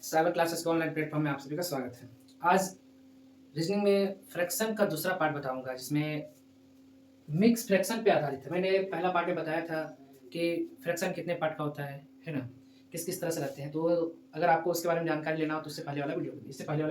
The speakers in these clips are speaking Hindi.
साइबर क्लासेस के ऑनलाइन प्लेटफॉर्म में आप सभी का स्वागत है। आज रीजनिंग में फ्रैक्शन का दूसरा पार्ट बताऊंगा जिसमें मिक्स फ्रैक्शन पे आधारित है। मैंने पहला पार्ट में बताया था कि फ्रैक्शन कितने पार्ट का होता है ना? किस-किस तरह से रहते हैं। तो अगर आपको उसके बारे में जानकारी लेना हो तो इससे पहले वाला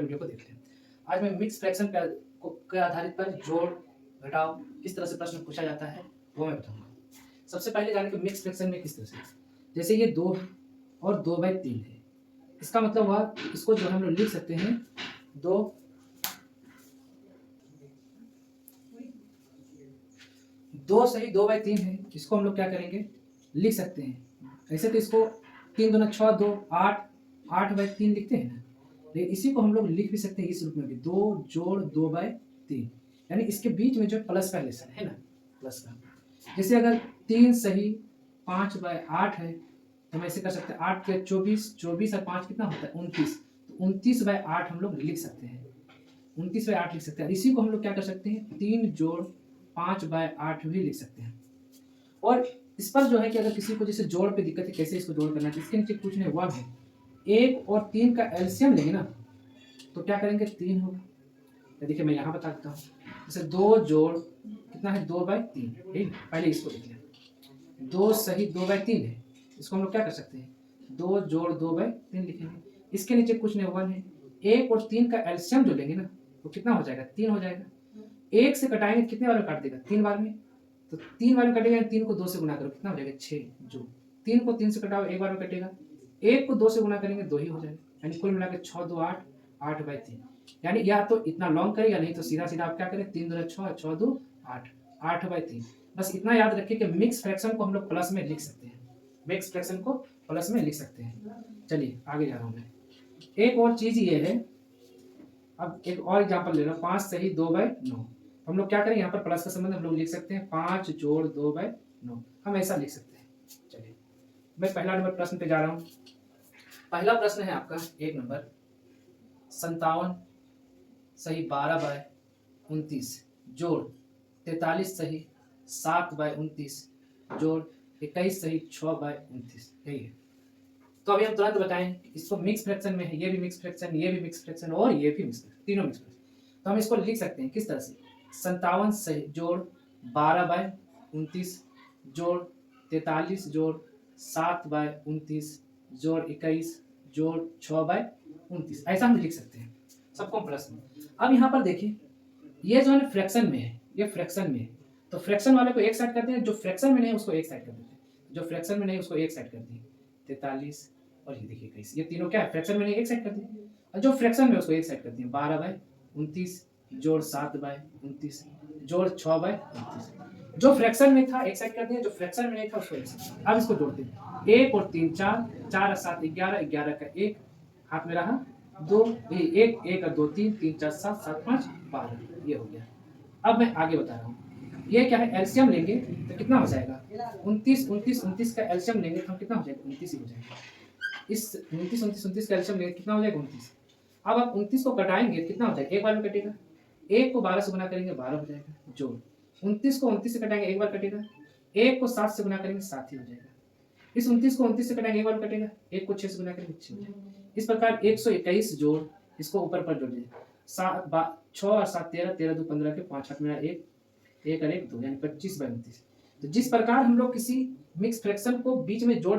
वीडियो को देख लें। आज मैं मिक्स फ्रैक्शन के आधारित पर जोड़, घटाव किस तरह से प्रश्न पूछा जाता है वो मैं बताऊँगा। सबसे पहले जाने कि मिक्स फ्रैक्शन में किस तरह से, जैसे ये 2 और 2/3 है। इसका मतलब हुआ इसको जो हम लोग लिख सकते हैं 2 सही 2/3 है। इसको हम लोग क्या करेंगे, लिख सकते हैं। ऐसे तो इसको 3 दूना 6 2 8 8/3 लिखते हैं ना, लेकिन इसी को हम लोग लिख भी सकते हैं इस रूप में भी 2 जोड़ 2/3, यानी इसके बीच में जो प्लस का रिलेशन है ना, प्लस का। जैसे अगर 3 सही 5/8 है तो हम ऐसे कर सकते हैं 8 के 24 24 और 5 कितना होता है 29, तो 29/8 हम लोग लिख सकते हैं। 29/8 लिख सकते हैं। इसी को हम लोग क्या कर सकते हैं 3 जोड़ 5/8 भी लिख सकते हैं। और इस पर जो है कि अगर किसी को जैसे जोड़ पे दिक्कत है कैसे इसको जोड़ करना है, तो इसके नीचे पूछने हुआ है 1 और 3 का एलसीएम लेंगे ना, तो क्या करेंगे 3 होगा। तो देखिए मैं यहाँ बता देता हूँ, जैसे 2 जोड़ कितना है 2/3, ठीक है। पहले इसको लिख लें 2 सही 2/3 है। इसको हम लोग क्या कर सकते हैं 2 जोड़ 2/3 लिखेंगे। इसके नीचे कुछ नहीं 1 है। 1 और 3 का एलसीएम जो लेंगे ना वो कितना हो जाएगा 3 हो जाएगा। 1 से कटाएंगे कितने बार में काट देगा 3 बार में, तो 3 बार में कटेगा। 3 को 2 से गुना करो कितना हो जाएगा 6, जो 3 को 3 से कटाओ 1 बार में कटेगा। 1 को 2 से गुना करेंगे 2 ही हो जाएगा, यानी कुल मिलाकर 6 2 8 8/3। यानी या तो इतना लॉन्ग करें या नहीं तो सीधा सीधा आप क्या करें 3 दूना 6 6 2 8 8/3। बस इतना याद रखिए कि मिक्स फ्रैक्शन को हम लोग प्लस में लिख सकते हैं, मिक्स फ्रैक्शन को प्लस में लिख सकते हैं। चलिए आगे जा रहा हूँ मैं। एक और चीज ये है, अब एक और एग्जांपल ले लो 5 सही 2/9। हम लोग क्या करें यहाँ पर प्लस का संबंध हम लोग लिख सकते हैं 5 जोड़ 2/9, हम ऐसा लिख सकते हैं। चलिए मैं पहला नंबर प्रश्न पे जा रहा हूँ। पहला प्रश्न है आपका 1 नंबर 57 सही 12/29 जोड़ 43 सही 7/29 जोड़ 21 सही 6/29, यही है। तो अभी हम तुरंत बताएं इसको मिक्स फ्रैक्शन में है, ये भी मिक्स फ्रैक्शन, ये भी मिक्स फ्रैक्शन और ये भी मिक्स फ्रैक्शन, तीनों मिक्स फ्रैक्शन। तो हम इसको लिख सकते हैं किस तरह से 57 सही जोड़ 12/29 जोड़ 43 जोड़ 7/29 जोड़ 21 जोड़ 6/29, ऐसा हम लिख सकते हैं सबको प्लस में। अब यहाँ पर देखिए ये जो है फ्रैक्शन में है, ये फ्रैक्शन में है, तो फ्रैक्शन वाले को एक साइड करते हैं, जो फ्रैक्शन में नहीं उसको एक साइड कर देते हैं, जो फ्रैक्शन में नहीं उसको एक साइड कर दिए 43 और ये देखिए 21, ये तीनों क्या है फ्रैक्शन में नहीं एक साइड कर दिए, और जो फ्रैक्शन में उसको एक साइड कर दिए 12/29 जोड़ 7/29 जोड़ 6/29। जो फ्रैक्शन में था एक साइड कर दिया, जो फ्रैक्शन में नहीं था उसको एक साइड। अब इसको जोड़ते हैं 1 और 3 4 4 और 7 11 11 का 1 हाथ में रहा 2 1 1 और 2 3 3 4 7 7 5 12, ये हो गया। अब मैं आगे बता रहा हूँ, ये क्या है एलसीएम लेंगे तो कितना हो जाएगा 29 29 29 का एलसीएम लेंगे तो कितना हो जाएगा 29 ही हो जाएगा। इस 29 29 29 का एलसीएम लेंगे कितना हो जाएगा 29। अब आप 29 को कटाएंगे कितना हो जाएगा एक बार में कटेगा, 1 को 12 से गुना करेंगे 12 हो जाएगा, जोड़ 29 को 29 से कटाएंगे एक बार कटेगा, 1 को 7 से गुना करेंगे 7 ही हो जाएगा। इस 29 को 29 से कटाएंगे एक बार में कटेगा, 1 को 6 से गुना करेंगे 6 हो जाएगा। इस प्रकार 121 जोड़ इसको ऊपर पर जोड़ दीजिए 6 और 7 13 13 2 15 के 5 हाथ में 1 1 और 1 2 यानी 25/29। तो जिस प्रकार हम लोग किसी मिक्स फ्रैक्शन को बीच में जोड़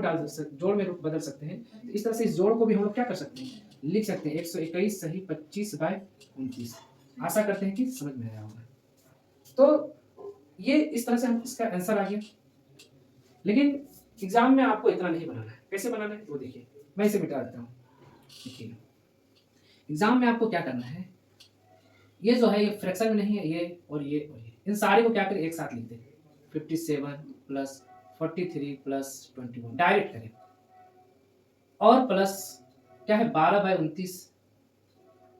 में बदल सकते हैं, तो इस तरह से इस जोड़ को भी हम लोग क्या कर सकते हैं लिख सकते हैं 121 सही 25/29। आशा करते हैं कि समझ में आया होगा। तो ये इस तरह से हम इसका आंसर आ गया, लेकिन एग्जाम में आपको इतना नहीं बनाना है। कैसे बनाना है वो देखिए, मैं इसे मिटा देता हूँ। देखिए एग्जाम में आपको क्या करना है, ये जो है ये फ्रैक्शन में नहीं है, ये और ये और ये, इन सारे को क्या करें एक साथ लिख दें 57 प्लस 43 प्लस 21 डायरेक्ट करें, और प्लस क्या है 12/29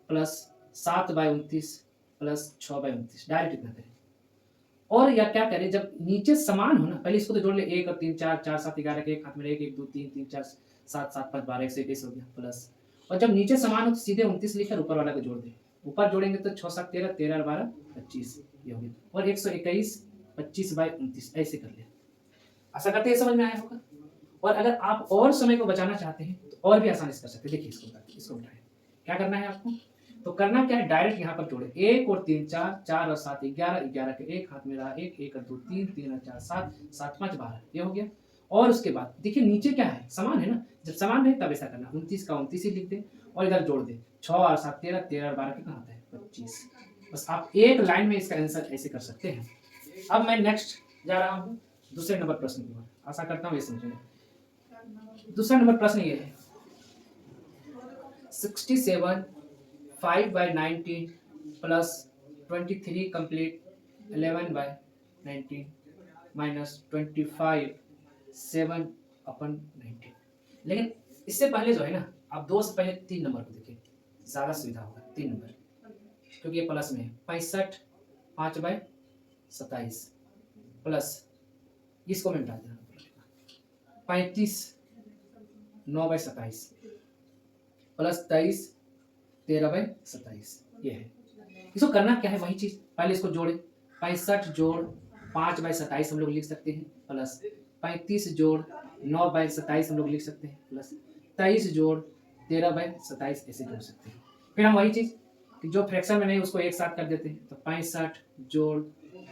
प्लस 7/29 प्लस 6/29 डायरेक्ट इतना करें। और या क्या करें जब नीचे समान हो ना, पहले इसको तो जोड़ ले 1 और 3 4 4 7 11 के एक हाथ में 1 1 2 3 3 4 7 7 5 12 121 हो गया प्लस, और जब नीचे समान हो तो सीधे 29 लिखकर ऊपर वाला को जोड़ दे, ऊपर जोड़ेंगे तो 6 7 13 13 और 12 25 ये हो गया, और 121 25/29 ऐसे कर ले। आशा करते हैं समझ में आया होगा। और अगर आप और समय को बचाना चाहते हैं तो और भी आसानी से कर सकते हैं। देखिए इसको उठाएं, क्या करना है आपको, तो करना क्या है, डायरेक्ट यहाँ पर जोड़े, 1 और 3 4, 4 और 7 11, 11 के एक हाथ में रहा, 1 1 और 2 3, 3 और 4 7, 7 5 12, ये हो गया। और उसके बाद देखिए नीचे क्या है, समान है ना, जब समान रहे तब ऐसा करना, 29 का 29 ही लिख दे और इधर जोड़ दे, 6 और 7 13, 13 और 12 कितना आता है 25। बस आप एक लाइन में इसका आंसर ऐसे कर सकते हैं। अब मैं नेक्स्ट जा रहा हूँ दूसरे नंबर प्रश्न की ओर, आशा करता हूँ ये समझेंगे। दूसरा नंबर प्रश्न ये है, 67 5/19 प्लस 23 कंप्लीट 11/19 माइनस 25 7/19। लेकिन इससे पहले जो है ना, आप 2 से पहले 3 नंबर को देखिए, ज़्यादा सुविधा होगा 3 नंबर, क्योंकि ये प्लस में है। 65 5/27 प्लस, इसको मैं मिटा देना, 35 9/27 प्लस 23 13/27, ये है। इसको करना क्या है, वही चीज, पहले इसको जोड़े, 65 जोड़ 5/27 हम लोग लिख सकते हैं, प्लस 35 जोड़ 9/27 हम लोग लिख सकते हैं, प्लस 23 जोड़ 13/27 ऐसे जोड़ सकते हैं। फिर हम वही चीज कि जो फ्रैक्शन में नहीं उसको एक साथ कर देते हैं, तो 65 जोड़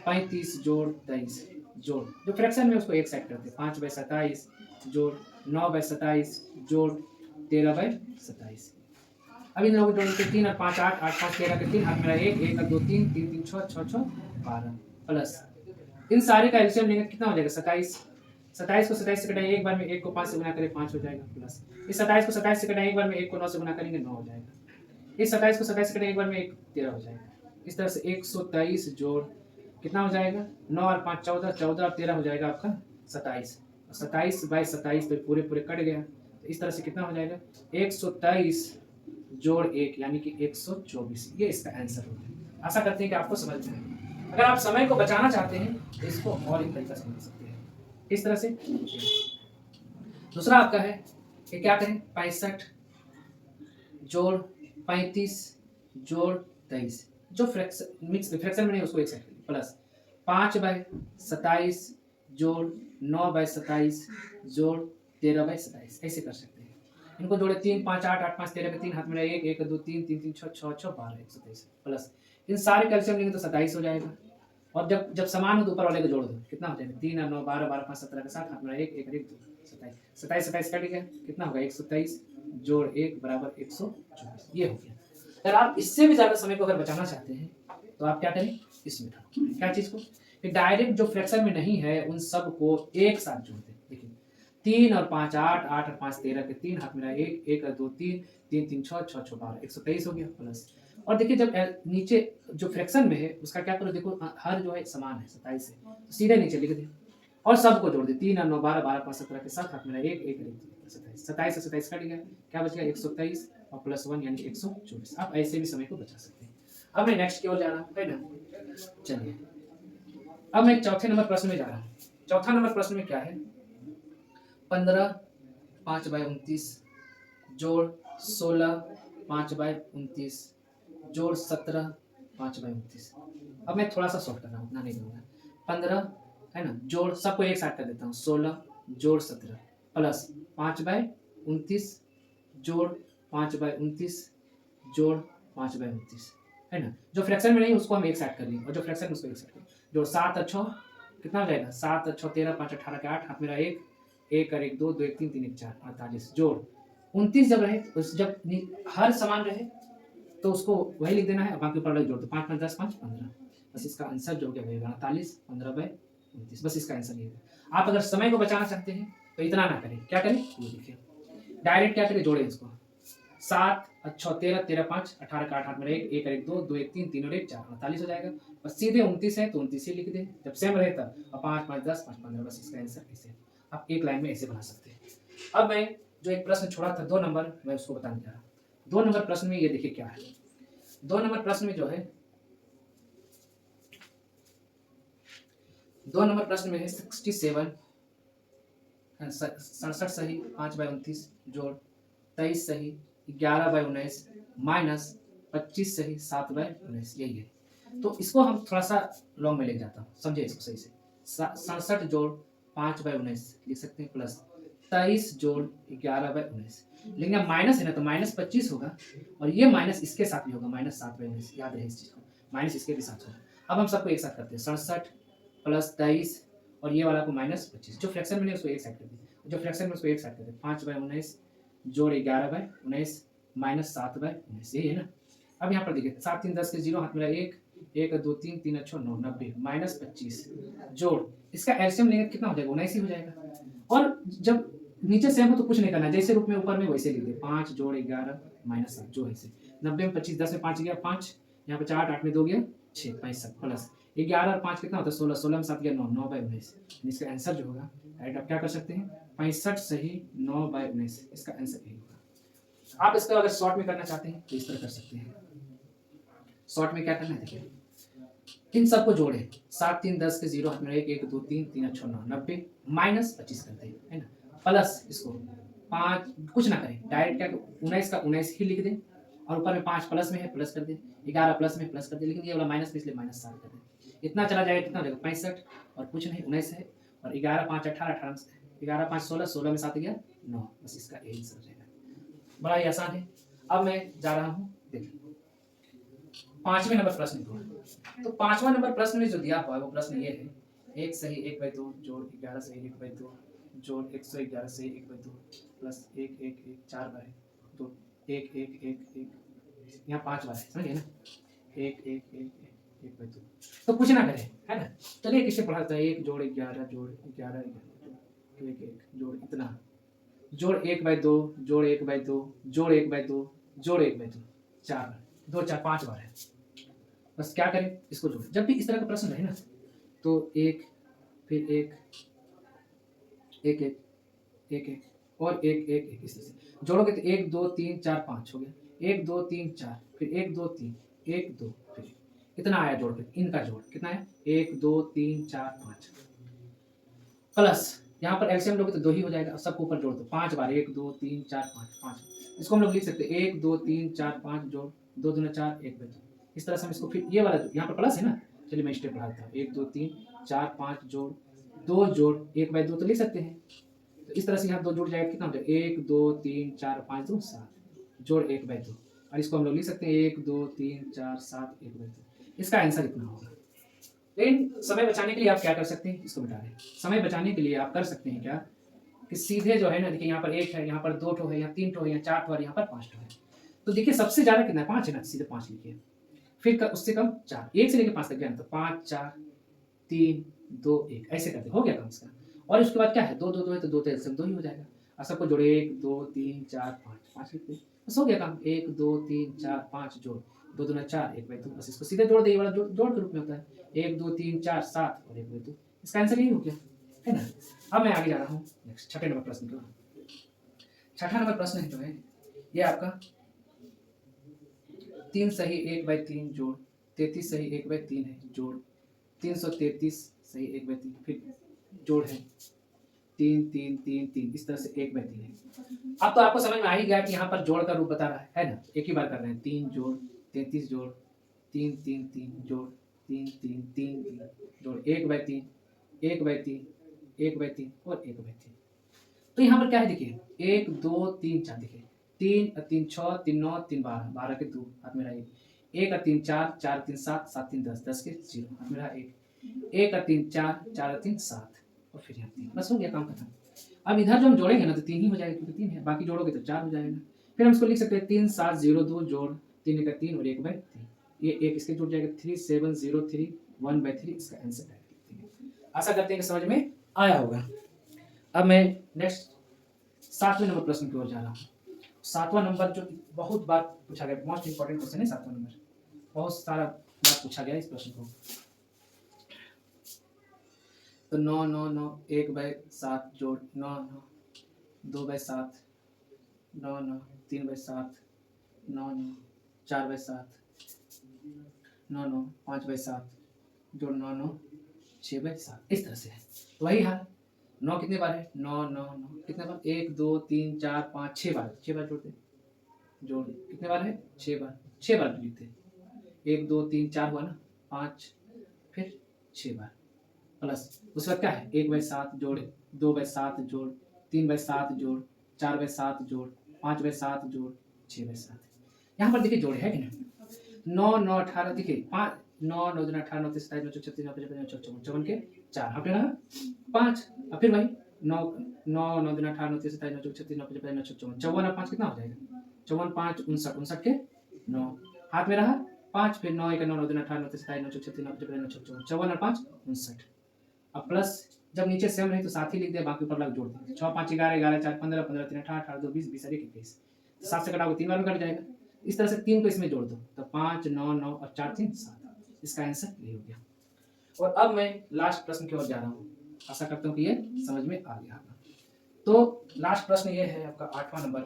35 जोड़ 23 जोड़, जो फ्रैक्शन में उसको एक साथ करते हैं, 5/27 जोड़ 9/27 जोड़ 13/27। अब इन लोगों को जोड़ते 3 और 5 8, 8 5 13 के 3 हाथ मेरा 1 1 और 2 3 3 3 6 6 6 12 प्लस इन सारे का एलसीएम लेंगे कितना हो जाएगा 27। 27 को 27 से कटाएंगे एक बार में, 1 को 5 से गुना करें 5 हो जाएगा, प्लस इस 27 को 27 से कटाएंगे एक बार में, 1 को 9 से गुना करेंगे 9 हो जाएगा, इस 27 को 27 से कटाएंगे एक बार में 1 13 हो जाएगा। इस तरह से 123 जोड़ कितना हो जाएगा 9 और 5 14, 14 और 13 हो जाएगा आपका 27, 27/27 तो पूरे पूरे कट गया, तो इस तरह से कितना हो जाएगा 123 जोड़ 1 यानी कि 124, ये इसका आंसर होगा। आशा करते हैं कि आपको समझ में आए। अगर आप समय को बचाना चाहते हैं तो इसको और एक तरीका से समझ सकते हैं, किस तरह से। दूसरा आपका है कि क्या करें, 65 जोड़ 35 जोड़ 23, जो फ्रैक्शन में नहीं उसको एक साइड करिए, प्लस 5/27 जोड़ 9/27 जोड़ 13/27, ऐसे कर सकते हैं। इनको जोड़े 3 5 8 8 5 13 के 3 हाथ में 1 1 2 3 3 3 6 6 6 12 123 प्लस इन सारे कैल्शियम लेंगे तो 27 हो जाएगा, और जब जब समान हो तो ऊपर वाले को जोड़ दो, कितना हो जाएगा 3 और 9 12 12 5 17 के साथ हाथ में 1 1 1 2 27 27 27 कट गया, कितना होगा 123 जोड़ 1 बराबर 124, ये हो गया। अगर आप इससे भी ज्यादा समय को अगर बचाना चाहते हैं तो आप क्या करें, इसमें क्या चीज को डायरेक्ट जो फ्रैक्शन में नहीं है उन सब को एक साथ जोड़ दें। देखिए 3 और 5 8, 8 और 5 13 के 3 हाथ मेरा 1 1 और 2 3 3 3 6 6 6 12 123 हो गया, प्लस और देखिए जब नीचे जो फ्रैक्शन में है उसका क्या करो, देखो हर जो है समान है 27 है, तो सीधे नीचे लिख दे और सबको जोड़ दे, 3 और 9 12 12 5 17 के साथ हाथ मेरा 1 1 27 27 से 27 कट गया, क्या बच गया 123 और प्लस 1 यानी 124। आप ऐसे भी समय को बचा सकते हैं। अब मैं नेक्स्ट की ओर जा रहा हूँ, है ना। चलिए अब मैं चौथे नंबर प्रश्न में जा रहा हूँ। चौथा नंबर प्रश्न में क्या है, 15 5/29 जोड़ 16 5/29 जोड़ 17 5/29। अब मैं थोड़ा सा शॉर्ट कर रहा हूँ, उतना नहीं करूँगा। 15 है ना, जोड़ सबको एक साथ कर देता हूँ, 16 जोड़ 17 प्लस 5/29 जोड़ 5/29 जोड़ 5/29, है ना। जो फ्रैक्शन में नहीं उसको हम एक साथ कर लेंगे और जो फ्रैक्शन में उसको एक साथ करें, जोड़ 7 और 6 कितना हो जाएगा 7 और 6 13 5 18 के 8 हाथ मेरा 1 1 और 1 2 2 1 3 3 1 4 48 जोड़ 29 जब रहे उस जब हर समान रहे तो उसको वही लिख देना है, बाकी ऊपर वाले जोड़ दो, 5 5 10 5 15, बस इसका आंसर जो हो गया 48 15/29, बस इसका आंसर ये है। आप अगर समय को बचाना चाहते हैं तो इतना ना करें, क्या करें ये देखिए, डायरेक्ट क्या करें जोड़े इसको, 7 अच्छा 13 13 5 18 का 8 हाथ में 1 1 और 1 2 2 1 3 3 और 1 4 48 हो जाएगा, बस सीधे 29 है तो 29 ही लिख दें, जब सेम रहे तब, और 5 5 10 5 15, बस इसका आंसर ऐसे आप एक लाइन में ऐसे बना सकते हैं। अब मैं जो एक प्रश्न छोड़ा था 2 नंबर, मैं उसको बताने जा रहा हूँ। 2 नंबर प्रश्न में ये देखिए क्या है, 2 नंबर प्रश्न में जो है 2 नंबर प्रश्न में है 67 67 सही 5/29 जोड़ 23 सही 11/19 माइनस 25 सही 7/19, यही है। तो इसको हम थोड़ा सा लॉन्ग में ले जाता हूँ, समझे इसको सही से। 67 जोड़ 5/19 लिख सकते हैं प्लस 23 जोड़ 11/19। लेकिन अब माइनस है ना, तो -25 होगा और ये माइनस इसके साथ भी होगा, -7/19। याद रहे इस चीज को, माइनस इसके भी साथ होगा। अब हम सबको एक साथ करते हैं, 67 + 23 और ये वाला को -25। जो फ्रैक्शन में नहीं उसको एक साइड कर दिए, जो फ्रैक्शन में उसको एक साइड कर दिए। 5/19 जोड़ 11/19 -7/19, यही है ना। अब यहाँ पर देखिए 7 3 10 के 0, हाथ मेरा 1 1 2 3 3 अच्छो 9 90 -25 जोड़ इसका एलसीएम लेंगे कितना हो जाएगा, 19 ही हो जाएगा। और जब नीचे सेम हो तो कुछ नहीं करना, जैसे रूप में ऊपर में वैसे लिख दे। 5 जोड़ 11 -7 जो है 90 में 25, 10 में 5 गया 5, यहाँ पे 4 8 में 2 गया 6 65 प्लस 11 और 5 कितना होता है 16, 16 में 7 गया 9 9/19। इसका आंसर जो होगा राइट, आप क्या कर सकते हैं 65 सही 9/19, इसका आंसर यही होगा। आप इसका अगर शॉर्ट में करना चाहते हैं तो इस तरह कर सकते हैं। शॉर्ट में क्या करना है देखिए, इन सबको जोड़े 7 3 10 के 0, हाथ में 1 1 2 3 3 अच्छो 9 90 -25 करते हैं, है ना। प्लस इसको 5 कुछ ना करें, डायरेक्ट क्या 19 का 19 ही लिख दें और ऊपर में 5 प्लस में है प्लस कर दें, 11 प्लस में प्लस कर दें, लेकिन ये वाला माइनस में इसलिए -7 कर दें। इतना चला जाएगा, कितना हो जाएगा 65 और कुछ नहीं 19 है और 11 5 18 18 11 5 16 16 में 7 गया 9, बस इसका यही आंसर हो जाएगा। बड़ा ही आसान है। अब मैं जा रहा हूँ देखिए 5वें नंबर प्रश्न को। तो 5वां नंबर प्रश्न में जो दिया हुआ है वो प्रश्न ये है, 1 सही 1/2 जोड़ 11 सही 1/2 जोड़ 111 सही 1/2 प्लस 1 1 1 4 बार है, तो 1 1 1 1 यहाँ 5 बार है, समझिए ना। 1 1 1 1/2 तो कुछ ना करें, है ना। चलिए किससे पढ़ाता है, 1 जोड़ 11 जोड़ 11 1 1 जोड़ इतना जोड़ 1/2 जोड़ 1/2 जोड़ 1/2 जोड़ 1/2 4 बार, 2 4 5 बार है। बस क्या करें, इसको जोड़ें। जब भी इस तरह का प्रश्न रहे ना तो 1 फिर 1 1 1 1 1 और 1 1 1 इस तरह से जोड़ोगे तो 1 2 3 4 5 हो गया, 1 2 3 4 फिर 1 2 3 1 2 फिर इतना आया जोड़ के, इनका जोड़ कितना है 1 2 3 4 5 प्लस यहाँ पर एलसीएम लोगे तो 2 ही हो जाएगा, सबको ऊपर जोड़ दो 5 बार 1 2 3 4 5 5। इसको हम लोग लिख सकते हैं 1 2 3 4 5 जोड़ 2 दूना 4 1/2। इस तरह से हम इसको फिर ये वाला यहाँ पर प्लस है ना, चलिए मैं स्टेप बढ़ाता हूँ 1 2 3 4 5 जोड़ 2 जोड़ 1/2 तो लिख सकते हैं। तो इस तरह से यहाँ 2 जुड़ जाएगा, कितना हो जाएगा 1 2 3 4 5 2 7 जोड़ 1/2 और इसको हम लोग लिख सकते हैं 1 2 3 4 7 1/2। इसका आंसर इतना होगा। लेकिन समय बचाने के लिए आप क्या कर सकते हैं, इसको मिटा दें। समय बचाने के लिए आप कर सकते हैं क्या कि सीधे जो है ना, देखिए यहाँ पर 1 है, यहाँ पर 2 ठो है, यहाँ 3 ठो है, यहाँ 4 ठो और यहाँ पर 5 ठो है। तो देखिए सबसे ज्यादा कितना है 5 है ना, सीधे 5 लिखिए, फिर उससे कम 4, 1 से लेकर 5 तक गया तो 5 4 3 2 1 ऐसे करते हो गया काम इसका। और उसके बाद क्या है 2 2 2 है तो 2 तो एलसीएम 2 ही हो जाएगा और सबको जोड़े 1 2 3 4 5 5 लिखते बस हो गया काम। 1 2 3 4 5 जोड़ 2 दूना 4 1/2, बस इसको सीधे जोड़ दे, ये वाला जोड़ के रूप में होता है 1 2 3 4 7 और 1/2। इसका आंसर यही हो गया, है ना। अब मैं आगे जा रहा हूँ नेक्स्ट छठे नंबर प्रश्न की। छठा नंबर प्रश्न है जो है ये आपका 3 सही 1/3 जोड़ 33 सही 1/3 है जोड़ 333 सही 1/3 फिर जोड़ है 3 3 3 3 इस तरह से 1/3 है। अब तो आपको समझ में आ ही गया कि यहाँ पर जोड़ का रूप बता रहा है ना। एक ही बार कर रहे हैं 3 जोड़ 33 जोड़ 3 3 3 जोड़ 3 3 3 3 जोड़ 1/3 1/3 1/3 और 1/3। तो यहाँ पर क्या है देखिए 1 2 3 4 देखिए 3 3 6 3 9 3 12 12 के 2 हाथ में रहा 1 3 4 4 3 7 7 3 10 10 के 0 हाथ में रहा 1 3 4 4 3 7 और फिर यहाँ 3, बस हो गया काम खत्म। अब इधर जो हम जोड़ेंगे ना तो 3 ही हो जाएगा क्योंकि 3 है, बाकी जोड़ोगे तो 4 हो जाएगा। फिर हम इसको लिख सकते हैं 3 7 0 2 जोड़ 3 का 3 और 1/3, ये एक इसके जुड़ जाएगा 3 7 0 3 1/3। इसका आंसर है। आशा करते हैं कि समझ में आया होगा। अब मैं नेक्स्ट 7वें नंबर प्रश्न की ओर जा रहा हूँ। 7वां नंबर जो बहुत बार पूछा गया, मोस्ट इंपॉर्टेंट क्वेश्चन है 7वां नंबर, बहुत सारा बार पूछा गया इस प्रश्न को। तो 9 9 9 1/7 जोड़ 9 9 2/7 9 9 3/7 9 9 4/7 9 9 5/7 जोड़ 9 9 6/7 इस तरह से है। तो वही हाल 9 कितने बार है 9 9 9 कितने बार 1 2 3 4 5 6 बार, 6 बार जोड़ते जोड़ कितने बार है 6 बार, 6 बार लिखते 1 2 3 4 हुआ ना 5 फिर 6 बार प्लस उसके बाद क्या है 1/7 जोड़ 2/7 जोड़ 3/7 जोड़ 4/7 जोड़ 5/7 जोड़ 6/7। यहाँ पर देखिए जोड़े है कि नहीं, 9 9 18 देखिए 5 9 9 दूना 18 9 3 27 9 36 36 9 55 54 54 के 4 यहाँ पे रहा 5 और फिर वही 9 9 9 दूना 18 9 3 27 9 36 9 55 9 54 54 और 5 कितना हो जाएगा 54 5 59 59 के 9 हाथ में रहा 5 फिर 9 1 9 9 दूना 18 9 3 27 9 36 9 55 9 54 54 और 5 59। अब प्लस जब नीचे सेम रहे तो साथ ही लिख दे, बाकी ऊपर लग जोड़ दे। 6 5 11 11 4 15 15 3 18 18 2 20 20 और 1 21। 7 से कटाओगे 3 बार में कट जाएगा। इस तरह से 3 को इसमें जोड़ दो तो 5 9 9 और 4 3 7। इसका आंसर ये हो गया। और अब मैं लास्ट प्रश्न की ओर जा रहा हूँ। आशा करता हूँ कि ये समझ में आ गया। तो लास्ट प्रश्न ये है आपका 8वां नंबर,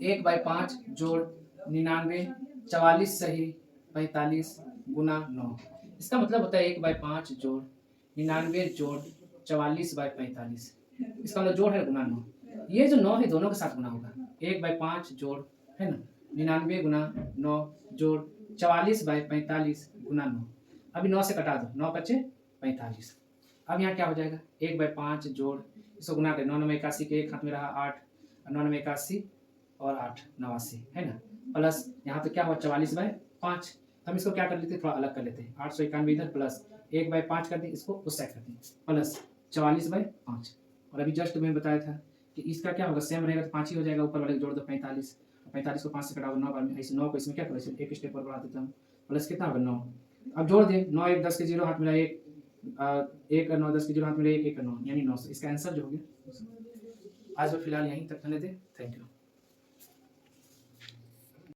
1/5 जोड़ 99 44 सही 45 गुना 9। इसका मतलब होता है 1/5 जोड़ 99 जोड़ 44/45। इसका मतलब जोड़ है गुना 9। ये जो 9 है दोनों के साथ गुना होगा। 1/5 जोड़ है ना 99 गुना 9 जोड़ 44/45 गुना 9। अभी 9 से कटा दो, 9 बचे 45। अब यहाँ क्या हो जाएगा 1/5 जोड़ इसको गुना करें 9 9 81 के 1 हाथ में रहा 8 9 9 81 और 8 89 है ना, प्लस यहाँ तो क्या हुआ 44/5। हम इसको क्या कर लेते थोड़ा अलग कर लेते हैं 891 इधर प्लस 1/5 कर दें, इसको उस साइड कर दें प्लस 44/5। और अभी जस्ट मैंने बताया था कि इसका क्या होगा सेम रहेगा तो 5 ही हो जाएगा, ऊपर वाले जोड़ दो 45। 45 को 5 से कटाओ 9 बार में, ऐसे 9 को इसमें क्या करो एक स्टेप और बढ़ा देता हूँ प्लस कितना होगा 9। अब जोड़ दें 9 1 10 के 0 हाथ मिला 1 1 और 9 10 के 0 हाथ मिला 1 1 और 9 यानी 900। इसका आंसर जो हो गया। आज फिलहाल यहीं तक रहने दें। Thank you.